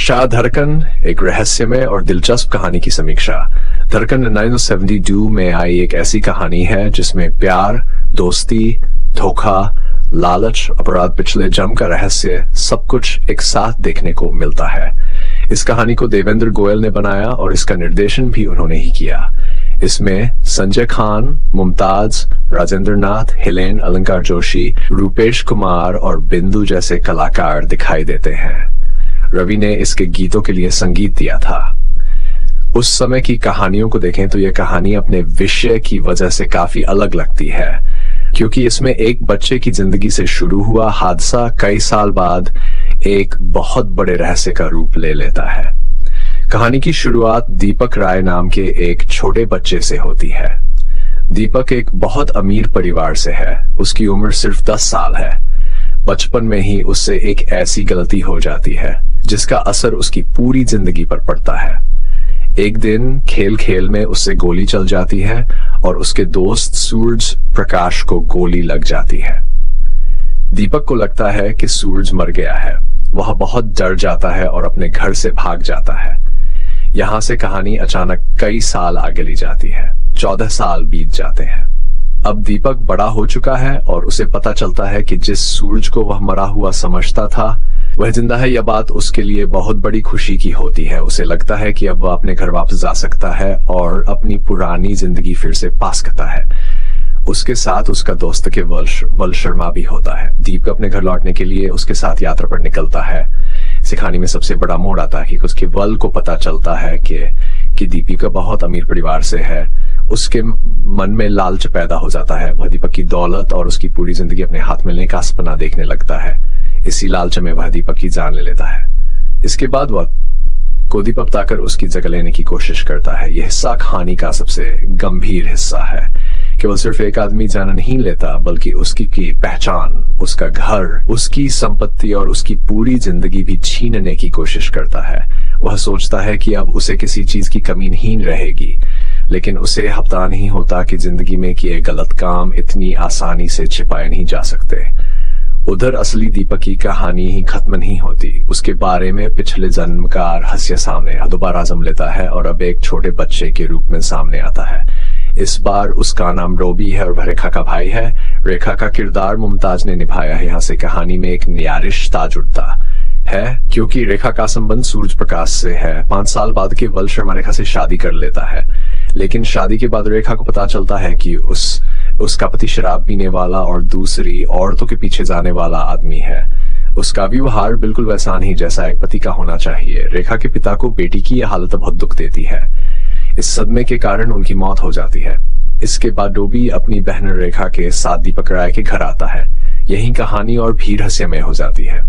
शाह धड़कन, एक रहस्यमय और दिलचस्प कहानी की समीक्षा। धड़कन 1972 में आई एक ऐसी कहानी है जिसमें प्यार, दोस्ती, धोखा, लालच, अपराध, पिछले जन्म का रहस्य सब कुछ एक साथ देखने को मिलता है। इस कहानी को देवेंद्र गोयल ने बनाया और इसका निर्देशन भी उन्होंने ही किया। इसमें संजय खान, मुमताज, राजेंद्र नाथ, हेलेन अलंकार जोशी, रूपेश कुमार और बिंदु जैसे कलाकार दिखाई देते हैं। रवि ने इसके गीतों के लिए संगीत दिया था। उस समय की कहानियों को देखें तो यह कहानी अपने विषय की वजह से काफी अलग लगती है, क्योंकि इसमें एक बच्चे की जिंदगी से शुरू हुआ हादसा कई साल बाद एक बहुत बड़े रहस्य का रूप ले लेता है। कहानी की शुरुआत दीपक राय नाम के एक छोटे बच्चे से होती है। दीपक एक बहुत अमीर परिवार से है। उसकी उम्र सिर्फ 10 साल है। बचपन में ही उससे एक ऐसी गलती हो जाती है जिसका असर उसकी पूरी जिंदगी पर पड़ता है। एक दिन खेल खेल में उससे गोली चल जाती है और उसके दोस्त सूरज प्रकाश को गोली लग जाती है। दीपक को लगता है कि सूरज मर गया है। वह बहुत डर जाता है और अपने घर से भाग जाता है। यहां से कहानी अचानक कई साल आगे ली जाती है। 14 साल बीत जाते हैं। अब दीपक बड़ा हो चुका है और उसे पता चलता है कि जिस सूरज को वह मरा हुआ समझता था वह जिंदा है। यह बात उसके लिए बहुत बड़ी खुशी की होती है। उसे लगता है कि अब वह अपने घर वापस जा सकता है और अपनी पुरानी जिंदगी फिर से पा सकता है। उसके साथ उसका दोस्त के वल शर्मा भी होता है। दीपक अपने घर लौटने के लिए उसके साथ यात्रा पर निकलता है। इस कहानी में सबसे बड़ा मोड़ आता है कि उसके वल को पता चलता है कि दीपिका बहुत अमीर परिवार से है। उसके मन में लालच पैदा हो जाता है। वह दीपक की दौलत और उसकी पूरी जिंदगी अपने हाथ में लेने का सपना देखने लगता है। इसी लालच में वह दीपक की जान ले लेता है। इसके बाद वह को दीपक बताकर उसकी जगह लेने की कोशिश करता है। यह हिस्सा कहानी का सबसे गंभीर हिस्सा है। केवल सिर्फ एक आदमी जान नहीं लेता, बल्कि उसकी पहचान, उसका घर, उसकी संपत्ति और उसकी पूरी जिंदगी भी छीनने की कोशिश करता है। वह सोचता है कि अब उसे किसी चीज की कमी नहीं रहेगी, लेकिन उसे पता नहीं होता कि जिंदगी में किए गलत काम इतनी आसानी से छिपाए नहीं जा सकते। उधर असली दीपक की कहानी ही खत्म नहीं होती। उसके बारे में पिछले जन्म का रहस्य सामने दोबारा जम लेता है और अब एक छोटे बच्चे के रूप में सामने आता है। इस बार उसका नाम रोबी है और वह रेखा का भाई है। रेखा का किरदार मुमताज ने निभाया है। यहाँ से कहानी में एक नया रिश्ता जुड़ता है, क्योंकि रेखा का संबंध सूरज प्रकाश से है। 5 साल बाद के वल शर्मा रेखा से शादी कर लेता है, लेकिन शादी के बाद रेखा को पता चलता है कि उसका पति शराब पीने वाला और दूसरी औरतों के पीछे जाने वाला आदमी है। उसका व्यवहार बिल्कुल वैसा नहीं जैसा एक पति का होना चाहिए। रेखा के पिता को बेटी की यह हालत बहुत दुख देती है। इस सदमे के कारण उनकी मौत हो जाती है। इसके बाद डोबी अपनी बहन रेखा के साथ दीपक राय के घर आता है। यही कहानी और भी रहस्यमय हो जाती है।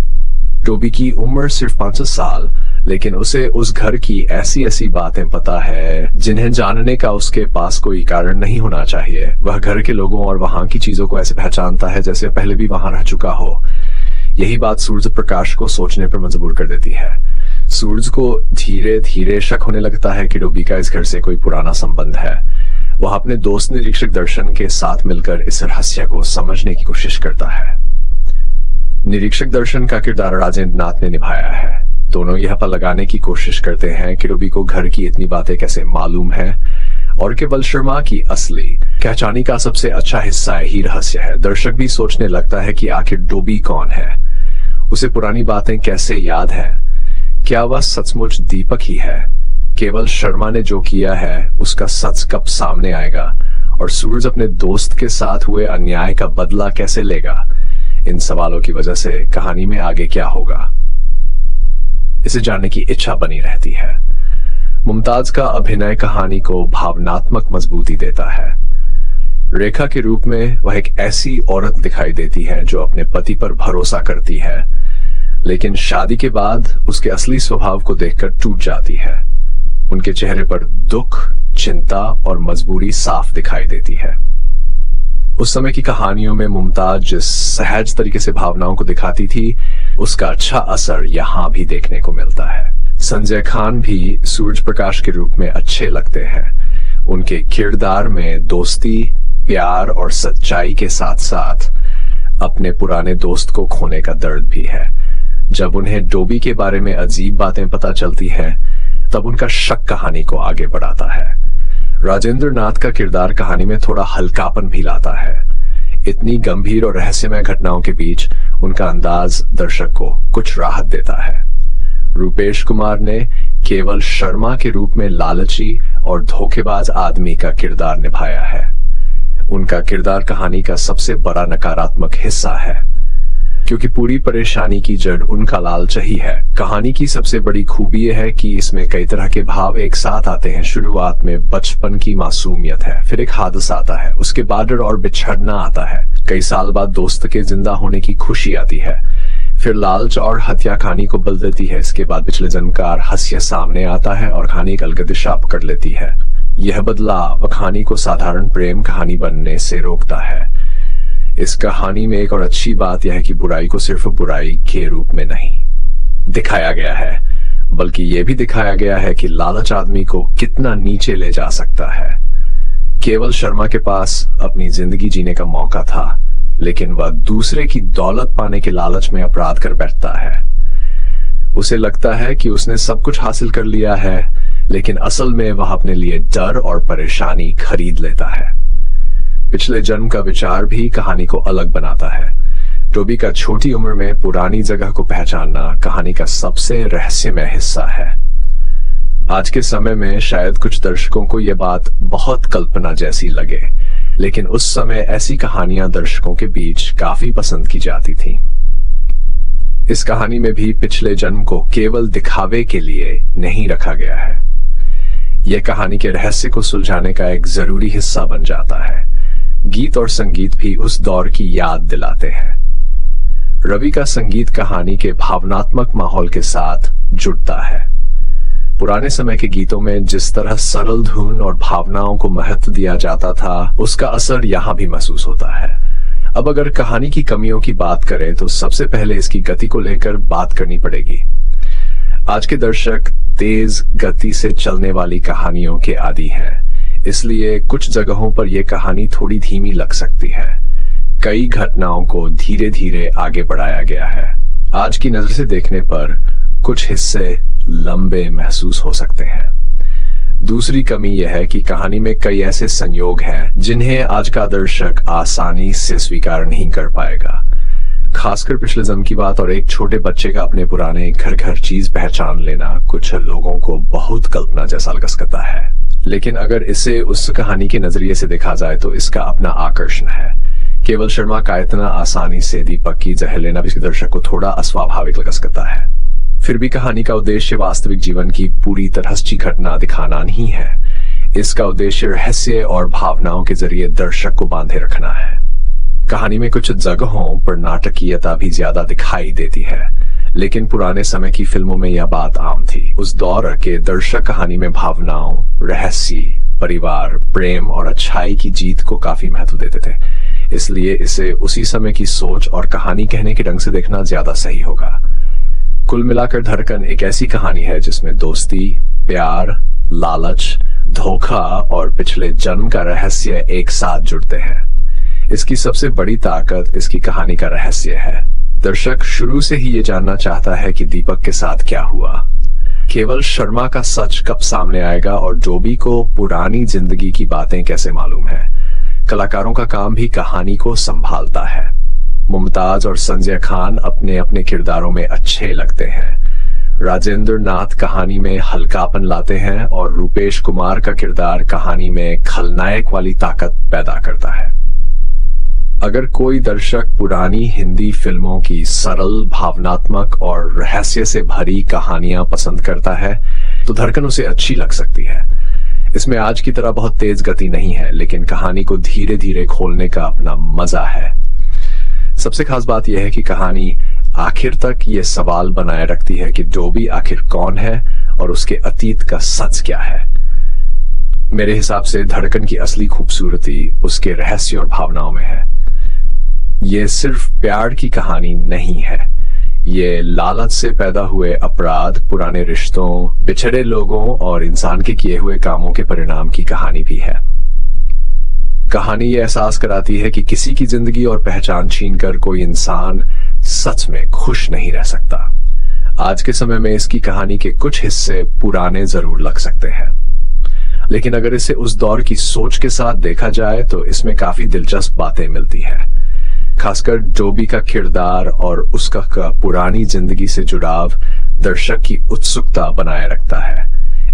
डोबी की उम्र सिर्फ 5 साल, लेकिन उसे उस घर की ऐसी बातें पता है जिन्हें जानने का उसके पास कोई कारण नहीं होना चाहिए। वह घर के लोगों और वहां की चीजों को ऐसे पहचानता है जैसे पहले भी वहां रह चुका हो। यही बात सूरज प्रकाश को सोचने पर मजबूर कर देती है। सूरज को धीरे धीरे शक होने लगता है कि डोबी का इस घर से कोई पुराना संबंध है। वह अपने दोस्त निरीक्षक दर्शन के साथ मिलकर इस रहस्य को समझने की कोशिश करता है। निरीक्षक दर्शन का किरदार राजेंद्र नाथ ने निभाया है। दोनों यह पता लगाने की कोशिश करते हैं कि डोबी को घर की इतनी बातें कैसे मालूम है और कि वल शर्मा की असली पहचानी का सबसे अच्छा हिस्सा ही रहस्य है। दर्शक भी सोचने लगता है कि आखिर डोबी कौन है, उसे पुरानी बातें कैसे याद है, क्या वह सचमुच दीपक ही है, केवल शर्मा ने जो किया है उसका सच कब सामने आएगा और सूरज अपने दोस्त के साथ हुए अन्याय का बदला कैसे लेगा। इन सवालों की वजह से कहानी में आगे क्या होगा, इसे जानने की इच्छा बनी रहती है। मुमताज का अभिनय कहानी को भावनात्मक मजबूती देता है। रेखा के रूप में वह एक ऐसी औरत दिखाई देती है जो अपने पति पर भरोसा करती है, लेकिन शादी के बाद उसके असली स्वभाव को देखकर टूट जाती है। उनके चेहरे पर दुख, चिंता और मजबूरी साफ दिखाई देती है। उस समय की कहानियों में मुमताज जिस सहज तरीके से भावनाओं को दिखाती थी, उसका अच्छा असर यहाँ भी देखने को मिलता है। संजय खान भी सूरज प्रकाश के रूप में अच्छे लगते हैं। उनके किरदार में दोस्ती, प्यार और सच्चाई के साथ साथ अपने पुराने दोस्त को खोने का दर्द भी है। जब उन्हें डोबी के बारे में अजीब बातें पता चलती हैं, तब उनका शक कहानी को आगे बढ़ाता है। राजेंद्र नाथ का किरदार कहानी में थोड़ा हल्कापन भी लाता है। इतनी गंभीर और रहस्यमय घटनाओं के बीच उनका अंदाज दर्शक को कुछ राहत देता है। रूपेश कुमार ने केवल शर्मा के रूप में लालची और धोखेबाज आदमी का किरदार निभाया है। उनका किरदार कहानी का सबसे बड़ा नकारात्मक हिस्सा है, क्योंकि पूरी परेशानी की जड़ उनका लालच ही है। कहानी की सबसे बड़ी खूबी यह है कि इसमें कई तरह के भाव एक साथ आते हैं। शुरुआत में बचपन की मासूमियत है, फिर एक हादसा आता है, उसके बाद डर और बिछड़ना आता है, कई साल बाद दोस्त के जिंदा होने की खुशी आती है, फिर लालच और हत्या कहानी को बदल देती है। इसके बाद पिछले जन्म का रहस्य सामने आता है और कहानी एक अलग दिशा पकड़ लेती है। यह बदलाव कहानी को साधारण प्रेम कहानी बनने से रोकता है। इस कहानी में एक और अच्छी बात यह है कि बुराई को सिर्फ बुराई के रूप में नहीं दिखाया गया है, बल्कि यह भी दिखाया गया है कि लालच आदमी को कितना नीचे ले जा सकता है। केवल शर्मा के पास अपनी जिंदगी जीने का मौका था, लेकिन वह दूसरे की दौलत पाने के लालच में अपराध कर बैठता है। उसे लगता है कि उसने सब कुछ हासिल कर लिया है, लेकिन असल में वह अपने लिए डर और परेशानी खरीद लेता है। पिछले जन्म का विचार भी कहानी को अलग बनाता है। डोबी का छोटी उम्र में पुरानी जगह को पहचानना कहानी का सबसे रहस्यमय हिस्सा है। आज के समय में शायद कुछ दर्शकों को यह बात बहुत कल्पना जैसी लगे, लेकिन उस समय ऐसी कहानियां दर्शकों के बीच काफी पसंद की जाती थीं। इस कहानी में भी पिछले जन्म को केवल दिखावे के लिए नहीं रखा गया है। यह कहानी के रहस्य को सुलझाने का एक जरूरी हिस्सा बन जाता है। गीत और संगीत भी उस दौर की याद दिलाते हैं। रवि का संगीत कहानी के भावनात्मक माहौल के साथ जुड़ता है। पुराने समय के गीतों में जिस तरह सरल धुन और भावनाओं को महत्व दिया जाता था, उसका असर यहाँ भी महसूस होता है। अब अगर कहानी की कमियों की बात करें तो सबसे पहले इसकी गति को लेकर बात करनी पड़ेगी। आज के दर्शक तेज गति से चलने वाली कहानियों के आदी हैं, इसलिए कुछ जगहों पर यह कहानी थोड़ी धीमी लग सकती है। कई घटनाओं को धीरे धीरे आगे बढ़ाया गया है। आज की नजर से देखने पर कुछ हिस्से लंबे महसूस हो सकते हैं। दूसरी कमी यह है कि कहानी में कई ऐसे संयोग हैं जिन्हें आज का दर्शक आसानी से स्वीकार नहीं कर पाएगा। खासकर पिछले जन्म की बात और एक छोटे बच्चे का अपने पुराने घर घर चीज पहचान लेना कुछ लोगों को बहुत कल्पना जैसा लग सकता है। लेकिन अगर इसे उस कहानी के नजरिए से देखा जाए तो इसका अपना आकर्षण है। केवल शर्मा का इतना आसानी से दीपक की जहर लेना भी दर्शक को थोड़ा अस्वाभाविक लग सकता है। फिर भी कहानी का उद्देश्य वास्तविक जीवन की पूरी तरह सच्ची घटना दिखाना नहीं है। इसका उद्देश्य रहस्य और भावनाओं के जरिए दर्शक को बांधे रखना है। कहानी में कुछ जगहों पर नाटकीयता भी ज्यादा दिखाई देती है, लेकिन पुराने समय की फिल्मों में यह बात आम थी। उस दौर के दर्शक कहानी में भावनाओं, रहस्य, परिवार, प्रेम और अच्छाई की जीत को काफी महत्व देते थे। इसलिए इसे उसी समय की सोच और कहानी कहने के ढंग से देखना ज्यादा सही होगा। कुल मिलाकर धड़कन एक ऐसी कहानी है जिसमें दोस्ती, प्यार, लालच, धोखा और पिछले जन्म का रहस्य एक साथ जुड़ते हैं। इसकी सबसे बड़ी ताकत इसकी कहानी का रहस्य है। दर्शक शुरू से ही ये जानना चाहता है कि दीपक के साथ क्या हुआ। केवल शर्मा का सच कब सामने आएगा और डोबी को पुरानी जिंदगी की बातें कैसे मालूम है। कलाकारों का काम भी कहानी को संभालता है। मुमताज और संजय खान अपने अपने किरदारों में अच्छे लगते हैं। राजेंद्र नाथ कहानी में हल्कापन लाते हैं और रूपेश कुमार का किरदार कहानी में खलनायक वाली ताकत पैदा करता है। अगर कोई दर्शक पुरानी हिंदी फिल्मों की सरल, भावनात्मक और रहस्य से भरी कहानियां पसंद करता है तो धड़कन उसे अच्छी लग सकती है। इसमें आज की तरह बहुत तेज गति नहीं है, लेकिन कहानी को धीरे धीरे खोलने का अपना मजा है। सबसे खास बात यह है कि कहानी आखिर तक ये सवाल बनाए रखती है कि डोबी आखिर कौन है और उसके अतीत का सच क्या है। मेरे हिसाब से धड़कन की असली खूबसूरती उसके रहस्य और भावनाओं में है। ये सिर्फ प्यार की कहानी नहीं है, ये लालच से पैदा हुए अपराध, पुराने रिश्तों, बिछड़े लोगों और इंसान के किए हुए कामों के परिणाम की कहानी भी है। कहानी ये एहसास कराती है कि किसी की जिंदगी और पहचान छीनकर कोई इंसान सच में खुश नहीं रह सकता। आज के समय में इसकी कहानी के कुछ हिस्से पुराने जरूर लग सकते हैं, लेकिन अगर इसे उस दौर की सोच के साथ देखा जाए तो इसमें काफी दिलचस्प बातें मिलती हैं। खासकर डोबी का किरदार और उसका पुरानी जिंदगी से जुड़ाव दर्शक की उत्सुकता बनाए रखता है।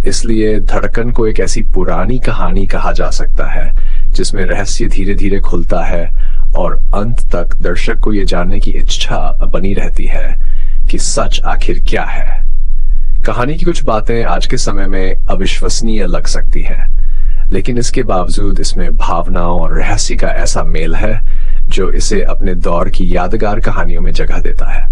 इसलिए धड़कन को एक ऐसी पुरानी कहानी कहा जा सकता है जिसमें रहस्य धीरे धीरे खुलता है और अंत तक दर्शक को ये जानने की इच्छा बनी रहती है कि सच आखिर क्या है। कहानी की कुछ बातें आज के समय में अविश्वसनीय लग सकती हैं, लेकिन इसके बावजूद इसमें भावनाओं और रहस्य का ऐसा मेल है जो इसे अपने दौर की यादगार कहानियों में जगह देता है।